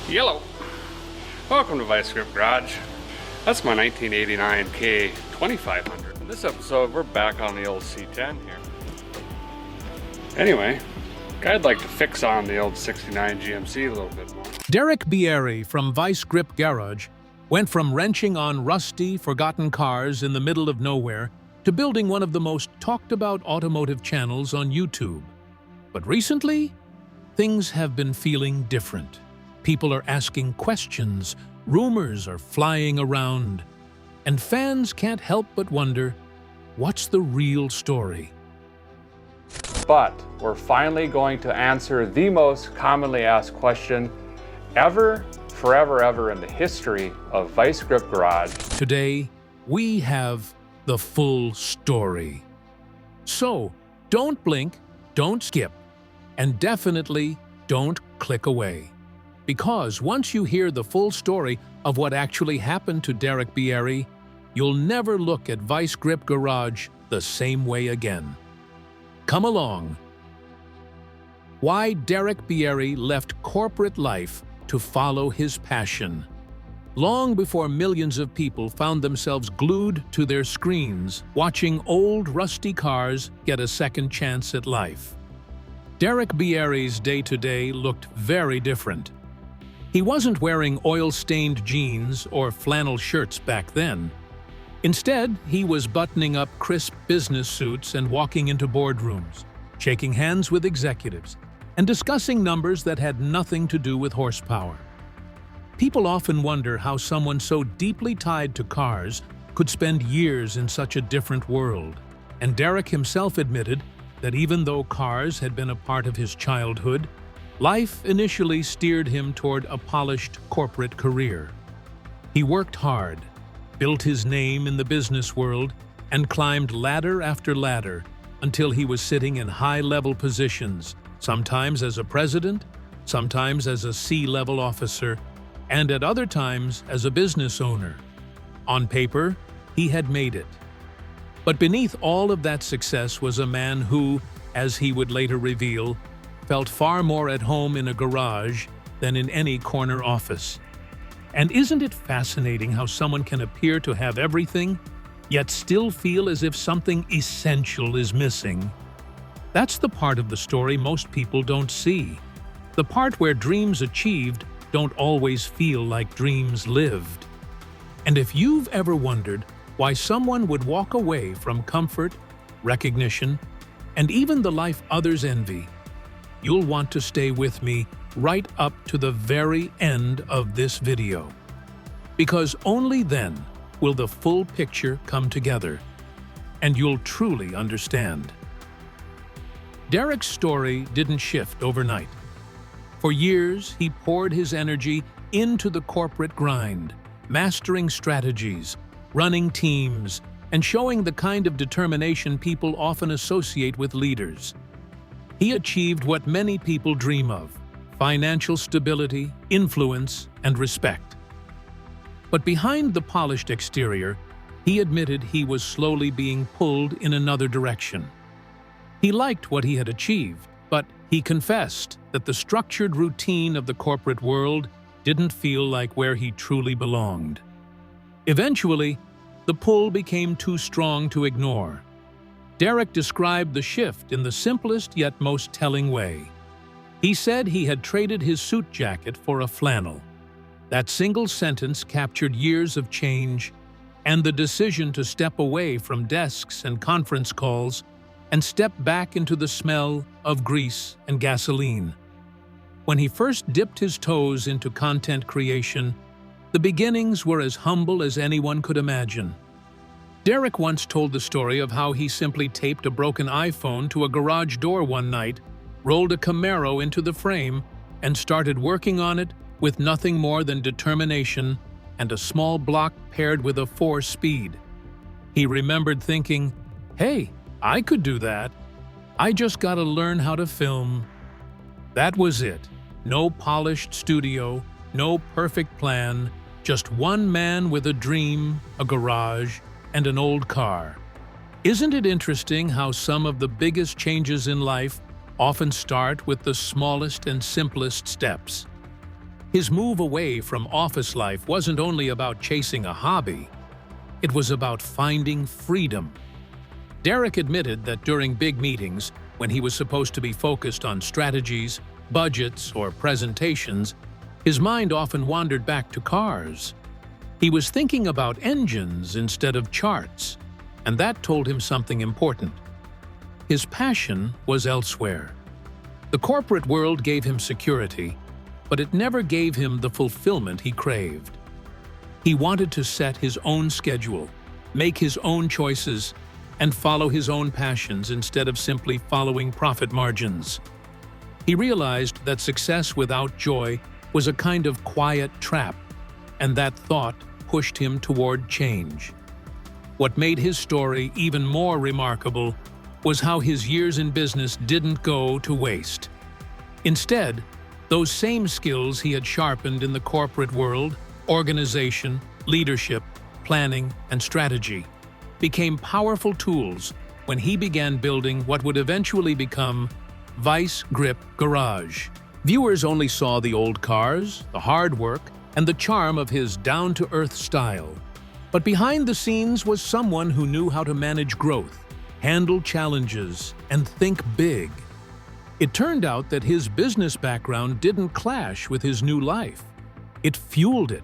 Yellow. Welcome to Vice Grip Garage. That's my 1989 K 2500. In this episode, we're back on the old C10 here. Anyway, I'd like to fix on the old 69 GMC a little bit more. Derek Bieri from Vice Grip Garage went from wrenching on rusty, forgotten cars in the middle of nowhere to building one of the most talked-about automotive channels on YouTube. But recently, things have been feeling different. People are asking questions, rumors are flying around, and fans can't help but wonder, what's the real story? But we're finally going to answer the most commonly asked question ever, forever in the history of Vice Grip Garage. Today, we have the full story. So, don't blink, don't skip, and definitely don't click away. Because once you hear the full story of what actually happened to Derek Bieri, you'll never look at Vice Grip Garage the same way again. Come along. Why Derek Bieri left corporate life to follow his passion. Long before millions of people found themselves glued to their screens, watching old rusty cars get a second chance at life. Derek Bieri's day-to-day looked very different. He wasn't wearing oil-stained jeans or flannel shirts back then. Instead, he was buttoning up crisp business suits and walking into boardrooms, shaking hands with executives, and discussing numbers that had nothing to do with horsepower. People often wonder how someone so deeply tied to cars could spend years in such a different world. And Derek himself admitted that even though cars had been a part of his childhood, life initially steered him toward a polished corporate career. He worked hard, built his name in the business world, and climbed ladder after ladder until he was sitting in high-level positions, sometimes as a president, sometimes as a C-level officer, and at other times as a business owner. On paper, he had made it. But beneath all of that success was a man who, as he would later reveal, felt far more at home in a garage than in any corner office. And isn't it fascinating how someone can appear to have everything, yet still feel as if something essential is missing? That's the part of the story most people don't see. The part where dreams achieved don't always feel like dreams lived. And if you've ever wondered why someone would walk away from comfort, recognition, and even the life others envy, you'll want to stay with me right up to the very end of this video. Because only then will the full picture come together, and you'll truly understand. Derek's story didn't shift overnight. For years, he poured his energy into the corporate grind, mastering strategies, running teams, and showing the kind of determination people often associate with leaders. He achieved what many people dream of: financial stability, influence, and respect. But behind the polished exterior, he admitted he was slowly being pulled in another direction. He liked what he had achieved, but he confessed that the structured routine of the corporate world didn't feel like where he truly belonged. Eventually, the pull became too strong to ignore. Derek described the shift in the simplest yet most telling way. He said he had traded his suit jacket for a flannel. That single sentence captured years of change and the decision to step away from desks and conference calls and step back into the smell of grease and gasoline. When he first dipped his toes into content creation, the beginnings were as humble as anyone could imagine. Derek once told the story of how he simply taped a broken iPhone to a garage door one night, rolled a Camaro into the frame, and started working on it with nothing more than determination and a small block paired with a 4-speed. He remembered thinking, "Hey, I could do that. I just gotta learn how to film." That was it. No polished studio, no perfect plan, just one man with a dream, a garage, and an old car. Isn't it interesting how some of the biggest changes in life often start with the smallest and simplest steps? His move away from office life wasn't only about chasing a hobby, it was about finding freedom. Derek admitted that during big meetings, when he was supposed to be focused on strategies, budgets, or presentations, his mind often wandered back to cars. He was thinking about engines instead of charts, and that told him something important. His passion was elsewhere. The corporate world gave him security, but it never gave him the fulfillment he craved. He wanted to set his own schedule, make his own choices, and follow his own passions instead of simply following profit margins. He realized that success without joy was a kind of quiet trap, and that thought pushed him toward change. What made his story even more remarkable was how his years in business didn't go to waste. Instead, those same skills he had sharpened in the corporate world, organization, leadership, planning, and strategy, became powerful tools when he began building what would eventually become Vice Grip Garage. Viewers only saw the old cars, the hard work, and the charm of his down-to-earth style. But behind the scenes was someone who knew how to manage growth, handle challenges, and think big. It turned out that his business background didn't clash with his new life. It fueled it.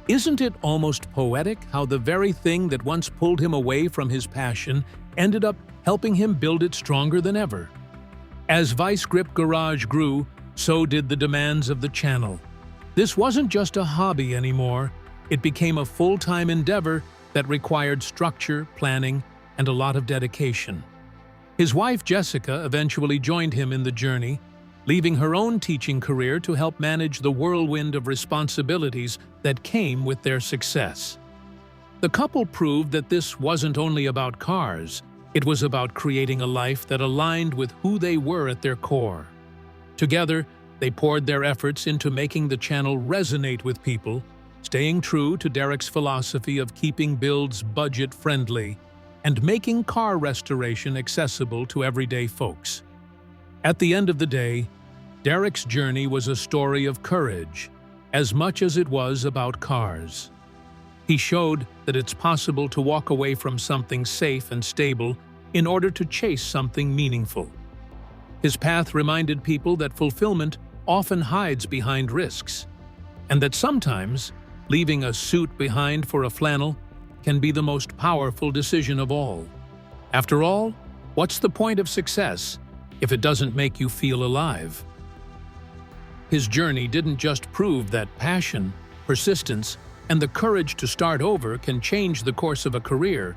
Isn't it almost poetic how the very thing that once pulled him away from his passion ended up helping him build it stronger than ever? As Vice Grip Garage grew, so did the demands of the channel. This wasn't just a hobby anymore. It became a full-time endeavor that required structure, planning, and a lot of dedication. His wife Jessica eventually joined him in the journey, leaving her own teaching career to help manage the whirlwind of responsibilities that came with their success. The couple proved that this wasn't only about cars, it was about creating a life that aligned with who they were at their core. Together, they poured their efforts into making the channel resonate with people, staying true to Derek's philosophy of keeping builds budget-friendly and making car restoration accessible to everyday folks. At the end of the day, Derek's journey was a story of courage, as much as it was about cars. He showed that it's possible to walk away from something safe and stable in order to chase something meaningful. His path reminded people that fulfillment often hides behind risks, and that sometimes leaving a suit behind for a flannel can be the most powerful decision of all. After all, what's the point of success if it doesn't make you feel alive? His journey didn't just prove that passion, persistence, and the courage to start over can change the course of a career.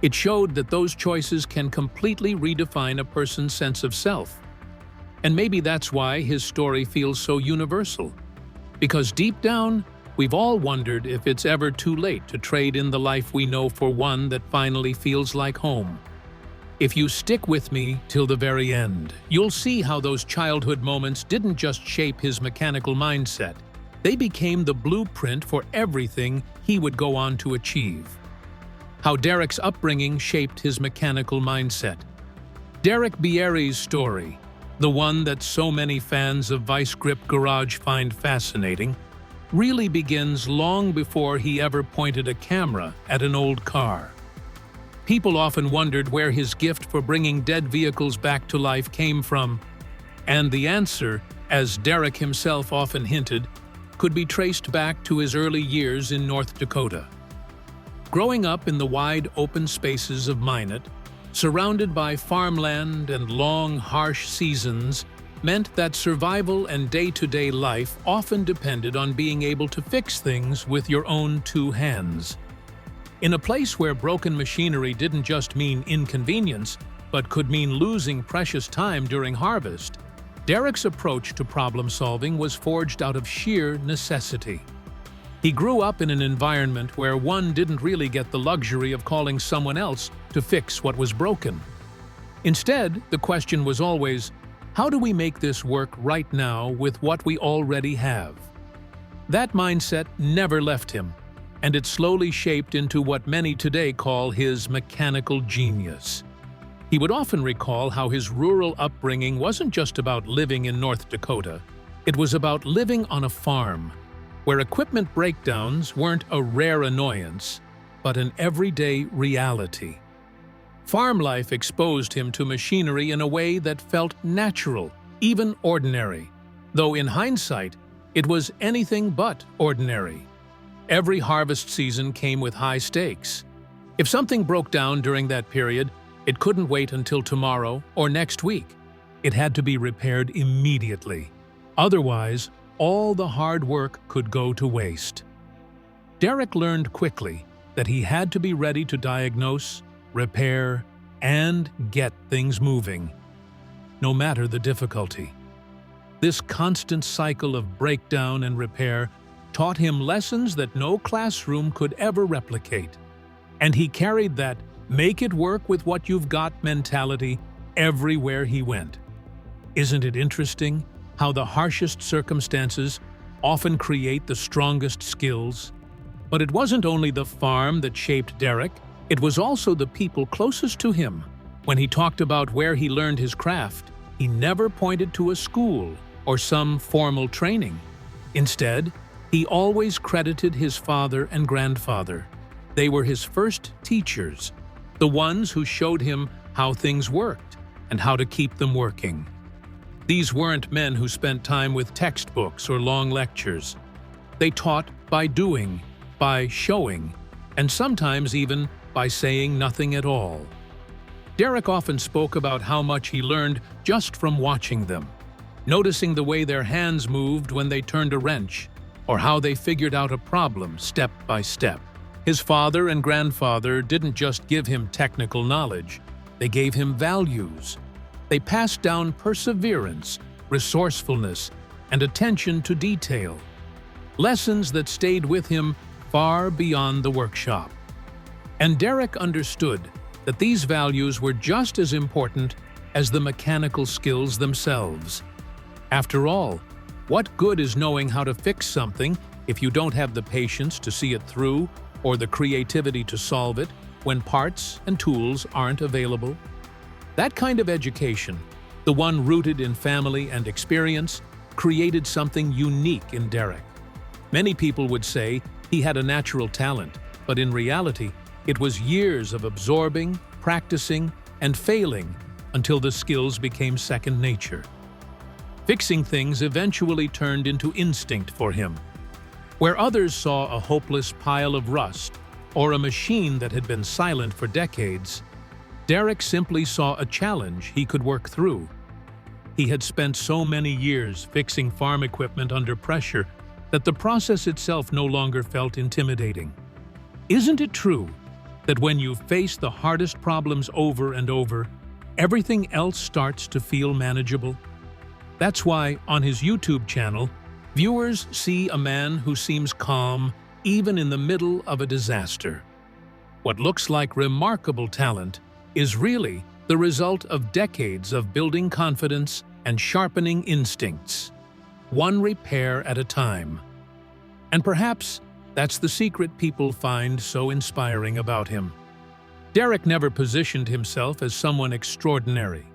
It showed that those choices can completely redefine a person's sense of self. And maybe that's why his story feels so universal. Because deep down, we've all wondered if it's ever too late to trade in the life we know for one that finally feels like home. If you stick with me till the very end, you'll see how those childhood moments didn't just shape his mechanical mindset. They became the blueprint for everything he would go on to achieve. How Derek's upbringing shaped his mechanical mindset. Derek Bieri's story, the one that so many fans of Vice Grip Garage find fascinating, really begins long before he ever pointed a camera at an old car. People often wondered where his gift for bringing dead vehicles back to life came from, and the answer, as Derek himself often hinted, could be traced back to his early years in North Dakota. Growing up in the wide open spaces of Minot, surrounded by farmland and long, harsh seasons, meant that survival and day-to-day life often depended on being able to fix things with your own two hands. In a place where broken machinery didn't just mean inconvenience, but could mean losing precious time during harvest, Derek's approach to problem-solving was forged out of sheer necessity. He grew up in an environment where one didn't really get the luxury of calling someone else to fix what was broken. Instead, the question was always, how do we make this work right now with what we already have? That mindset never left him, and it slowly shaped into what many today call his mechanical genius. He would often recall how his rural upbringing wasn't just about living in North Dakota. It was about living on a farm, where equipment breakdowns weren't a rare annoyance, but an everyday reality. Farm life exposed him to machinery in a way that felt natural, even ordinary, though in hindsight, it was anything but ordinary. Every harvest season came with high stakes. If something broke down during that period, it couldn't wait until tomorrow or next week. It had to be repaired immediately. Otherwise, all the hard work could go to waste. Derek learned quickly that he had to be ready to diagnose, repair, and get things moving, no matter the difficulty. This constant cycle of breakdown and repair taught him lessons that no classroom could ever replicate. And he carried that "make it work with what you've got" mentality everywhere he went. Isn't it interesting how the harshest circumstances often create the strongest skills? But it wasn't only the farm that shaped Derek, it was also the people closest to him. When he talked about where he learned his craft, he never pointed to a school or some formal training. Instead, he always credited his father and grandfather. They were his first teachers, the ones who showed him how things worked and how to keep them working. These weren't men who spent time with textbooks or long lectures. They taught by doing, by showing, and sometimes even by saying nothing at all. Derek often spoke about how much he learned just from watching them, noticing the way their hands moved when they turned a wrench, or how they figured out a problem step by step. His father and grandfather didn't just give him technical knowledge, they gave him values. They passed down perseverance, resourcefulness, and attention to detail. Lessons that stayed with him far beyond the workshop. And Derek understood that these values were just as important as the mechanical skills themselves. After all, what good is knowing how to fix something if you don't have the patience to see it through or the creativity to solve it when parts and tools aren't available? That kind of education, the one rooted in family and experience, created something unique in Derek. Many people would say he had a natural talent, but in reality, it was years of absorbing, practicing, and failing until the skills became second nature. Fixing things eventually turned into instinct for him. Where others saw a hopeless pile of rust or a machine that had been silent for decades, Derek simply saw a challenge he could work through. He had spent so many years fixing farm equipment under pressure that the process itself no longer felt intimidating. Isn't it true that when you face the hardest problems over and over, everything else starts to feel manageable? That's why, on his YouTube channel, viewers see a man who seems calm even in the middle of a disaster. What looks like remarkable talent is really the result of decades of building confidence and sharpening instincts, one repair at a time. And perhaps that's the secret people find so inspiring about him. Derek never positioned himself as someone extraordinary.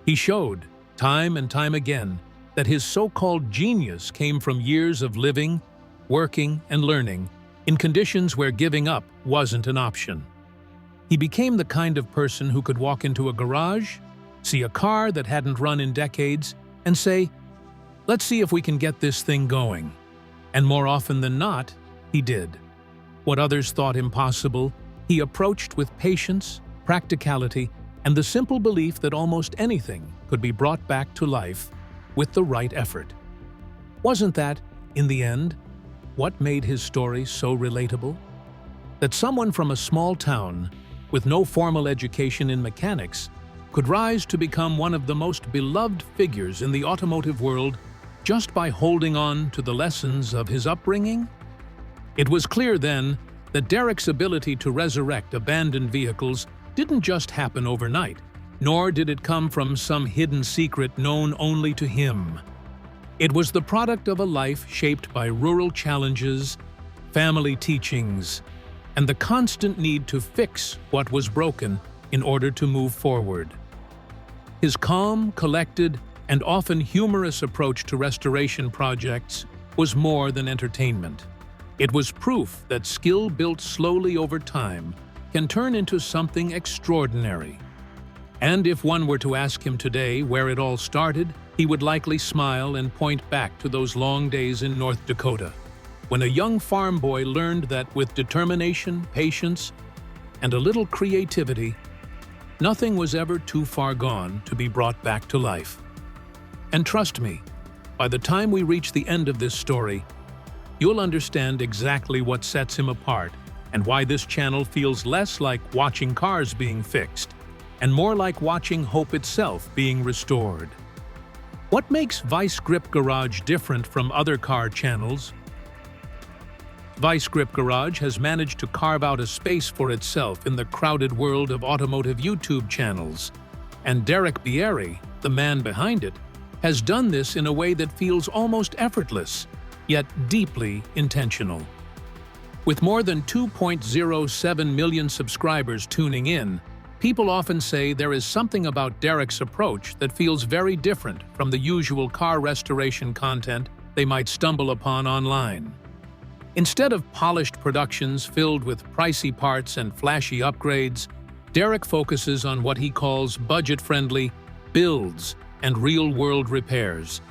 He showed, time and time again, that his so-called genius came from years of living, working, and learning in conditions where giving up wasn't an option. He became the kind of person who could walk into a garage, see a car that hadn't run in decades, and say, "Let's see if we can get this thing going." And more often than not, he did. What others thought impossible, he approached with patience, practicality, and the simple belief that almost anything could be brought back to life with the right effort. Wasn't that, in the end, what made his story so relatable? That someone from a small town with no formal education in mechanics could rise to become one of the most beloved figures in the automotive world just by holding on to the lessons of his upbringing? It was clear then that Derek's ability to resurrect abandoned vehicles didn't just happen overnight, nor did it come from some hidden secret known only to him. It was the product of a life shaped by rural challenges, family teachings, and the constant need to fix what was broken in order to move forward. His calm, collected, and often humorous approach to restoration projects was more than entertainment. It was proof that skill built slowly over time can turn into something extraordinary. And if one were to ask him today where it all started, he would likely smile and point back to those long days in North Dakota, when a young farm boy learned that with determination, patience, and a little creativity, nothing was ever too far gone to be brought back to life. And trust me, by the time we reach the end of this story, you'll understand exactly what sets him apart and why this channel feels less like watching cars being fixed and more like watching hope itself being restored. What makes Vice Grip Garage different from other car channels? Vice Grip Garage has managed to carve out a space for itself in the crowded world of automotive YouTube channels, and Derek Bieri, the man behind it, has done this in a way that feels almost effortless, yet deeply intentional. With more than 2.07 million subscribers tuning in, people often say there is something about Derek's approach that feels very different from the usual car restoration content they might stumble upon online. Instead of polished productions filled with pricey parts and flashy upgrades, Derek focuses on what he calls budget-friendly builds and real-world repairs.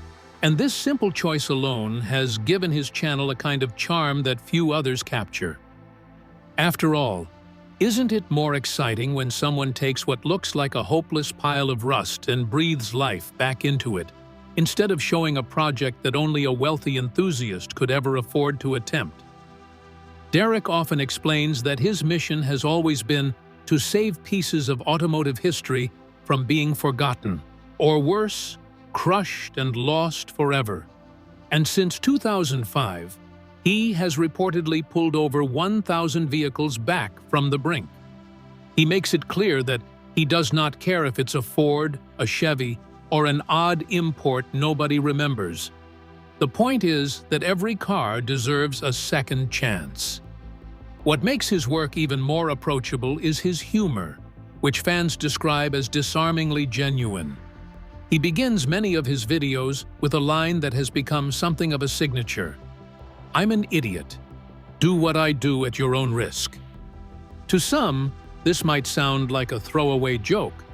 And this simple choice alone has given his channel a kind of charm that few others capture. After all, isn't it more exciting when someone takes what looks like a hopeless pile of rust and breathes life back into it, instead of showing a project that only a wealthy enthusiast could ever afford to attempt? Derek often explains that his mission has always been to save pieces of automotive history from being forgotten, or worse, crushed and lost forever. And since 2005, he has reportedly pulled over 1,000 vehicles back from the brink. He makes it clear that he does not care if it's a Ford, a Chevy, or an odd import nobody remembers. The point is that every car deserves a second chance. What makes his work even more approachable is his humor, which fans describe as disarmingly genuine. He begins many of his videos with a line that has become something of a signature: "I'm an idiot. Do what I do at your own risk." To some, this might sound like a throwaway joke,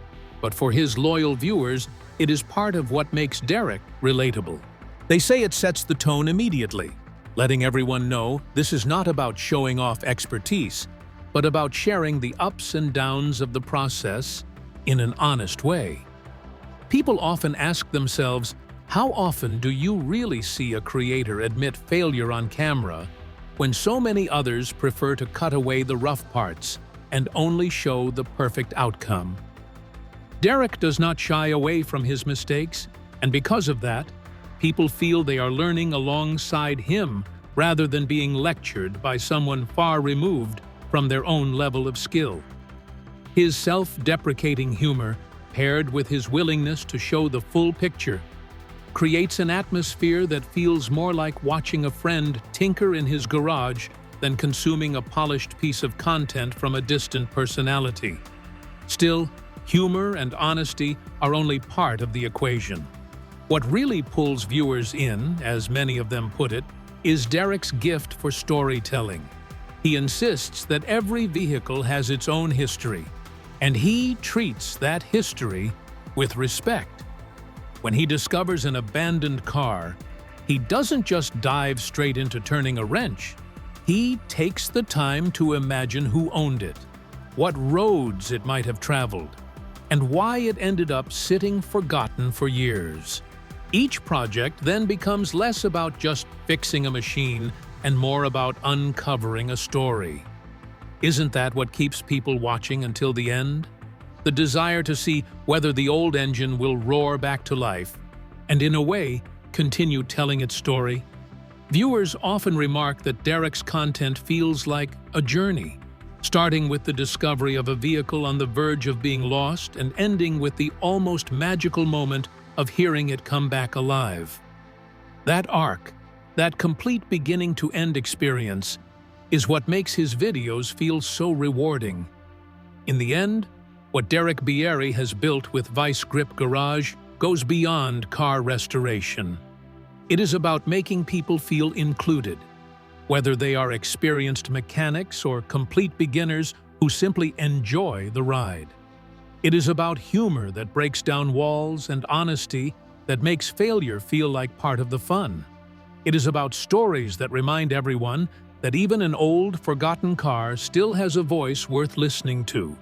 but for his loyal viewers, it is part of what makes Derek relatable. They say it sets the tone immediately, letting everyone know this is not about showing off expertise, but about sharing the ups and downs of the process in an honest way. People often ask themselves, how often do you really see a creator admit failure on camera when so many others prefer to cut away the rough parts and only show the perfect outcome? Derek does not shy away from his mistakes, and because of that, people feel they are learning alongside him rather than being lectured by someone far removed from their own level of skill. His self-deprecating humor, paired with his willingness to show the full picture, creates an atmosphere that feels more like watching a friend tinker in his garage than consuming a polished piece of content from a distant personality. Still, humor and honesty are only part of the equation. What really pulls viewers in, as many of them put it, is Derek's gift for storytelling. He insists that every vehicle has its own history, and he treats that history with respect. When he discovers an abandoned car, he doesn't just dive straight into turning a wrench. He takes the time to imagine who owned it, what roads it might have traveled, and why it ended up sitting forgotten for years. Each project then becomes less about just fixing a machine and more about uncovering a story. Isn't that what keeps people watching until the end? The desire to see whether the old engine will roar back to life, and in a way, continue telling its story. Viewers often remark that Derek's content feels like a journey, starting with the discovery of a vehicle on the verge of being lost and ending with the almost magical moment of hearing it come back alive. That arc, that complete beginning-to-end experience, is what makes his videos feel so rewarding. In the end, what Derek Bieri has built with Vice Grip Garage goes beyond car restoration. It is about making people feel included, whether they are experienced mechanics or complete beginners who simply enjoy the ride. It is about humor that breaks down walls and honesty that makes failure feel like part of the fun. It is about stories that remind everyone that even an old, forgotten car still has a voice worth listening to.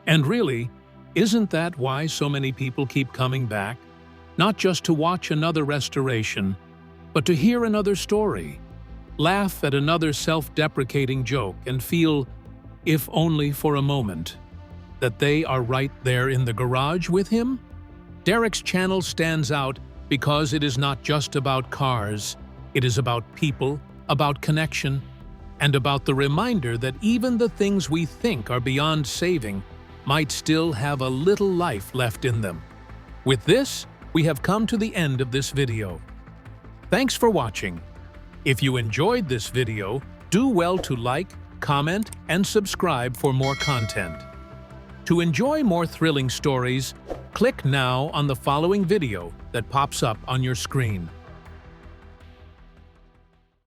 And really, isn't that why so many people keep coming back? Not just to watch another restoration, but to hear another story, laugh at another self-deprecating joke, and feel, if only for a moment, that they are right there in the garage with him? Derek's channel stands out because it is not just about cars. It is about people, about connection, and about the reminder that even the things we think are beyond saving might still have a little life left in them. With this, we have come to the end of this video. Thanks for watching. If you enjoyed this video, do well to like, comment, and subscribe for more content. To enjoy more thrilling stories, click now on the following video that pops up on your screen.